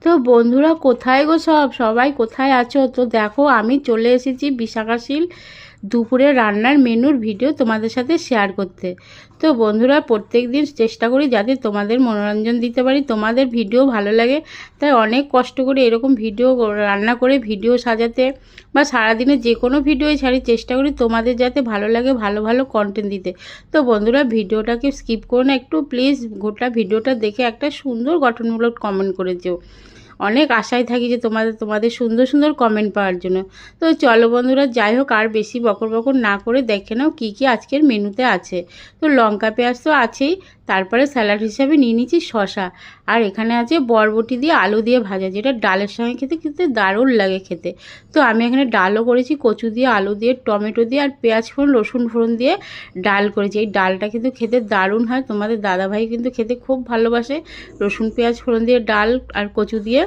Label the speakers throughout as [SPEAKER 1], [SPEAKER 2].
[SPEAKER 1] তো বন্ধুরা কোথায় গো সবাই কোথায় আছো? তো দেখো আমি চলে এসেছি বিশাখাশীল দুপুরে রান্নার মেনুর ভিডিও তোমাদের সাথে শেয়ার করতে। তো বন্ধুরা প্রত্যেক দিন চেষ্টা করি যাতে তোমাদের মনোরঞ্জন দিতে পারি, তোমাদের ভিডিও ভালো লাগে, তাই অনেক কষ্ট করে এরকম ভিডিও রান্না করে ভিডিও সাজাতে বা সারাদিনে যে কোনো ভিডিওই ছাড়ি চেষ্টা করি তোমাদের যাতে ভালো লাগে, ভালো ভালো কন্টেন্ট দিতে। তো বন্ধুরা ভিডিওটাকে স্কিপ করো না, একটু প্লিজ গোটা ভিডিওটা দেখে একটা সুন্দর গঠনমূলক কমেন্ট করে যেও। অনেক আশায় থাকি যে তোমাদের সুন্দর সুন্দর কমেন্ট পাওয়ার জন্য। তো চলো বন্ধুরা, যাই হোক আর বেশি বকর বকর না করে দেখে নাও কী কী আজকের মেনুতে আছে। তো লঙ্কা পেঁয়াজ তো আছেই, তারপরে স্যালাড হিসাবে নিয়ে নিচ্ছি শশা, আর এখানে আছে বরবটি দিয়ে আলু দিয়ে ভাজা, যেটা ডালের সঙ্গে খেতে খেতে দারুণ লাগে খেতে। তো আমি এখানে ডালও করেছি, কচু দিয়ে আলু দিয়ে টমেটো দিয়ে আর পেঁয়াজ ফোড়ন রসুন ফোড়ন দিয়ে ডাল করেছি। এই ডালটা কিন্তু খেতে দারুণ হয়, তোমাদের দাদাভাই কিন্তু খেতে খুব ভালোবাসে রসুন পেঁয়াজ ফোড়ন দিয়ে ডাল আর কচু দিয়ে।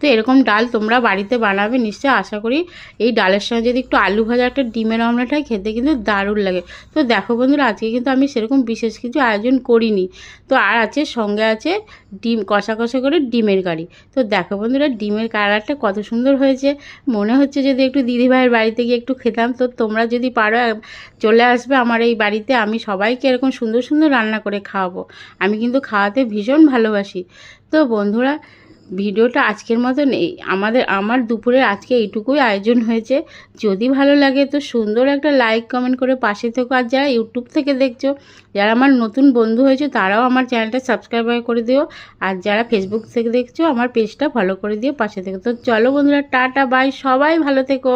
[SPEAKER 1] তো এরকম ডাল তোমরা বাড়িতে বানাবে নিশ্চয়ই, আশা করি। এই ডালের সঙ্গে যদি একটু আলু ভাজা একটা ডিমের অমলেট হয় খেতে কিন্তু দারুণ লাগে। তো দেখো বন্ধুরা আজকে কিন্তু আমি সেরকম বিশেষ কিছু আয়োজন করিনি। তো আর আছে সঙ্গে আছে ডিম কষা কষা করে ডিমের কারি। তো দেখো বন্ধুরা ডিমের কালারটা কত সুন্দর হয়েছে, মনে হচ্ছে যদি একটু দিদিভাইয়ের বাড়িতে গিয়ে একটু খেতাম। তো তোমরা যদি পারো চলে আসবে আমার এই বাড়িতে, আমি সবাইকে এরকম সুন্দর সুন্দর রান্না করে খাওয়াবো। আমি কিন্তু খাওয়াতে ভীষণ ভালোবাসি। তো বন্ধুরা ভিডিওটা আজকের মতন আমার দুপুরের আজকে এইটুকুই আয়োজন হয়েছে। যদি ভালো লাগে তো সুন্দর একটা লাইক কমেন্ট করে পাশে থেকো। আর যারা ইউটিউব থেকে দেখছো, যারা আমার নতুন বন্ধু হয়েছে তারাও আমার চ্যানেলটা সাবস্ক্রাইব করে দিও। আর যারা ফেসবুক থেকে দেখছো আমার পেজটা ফলো করে দিও পাশে থেকো। তো চলো বন্ধুরা, টাটা বাই, সবাই ভালো থেকো।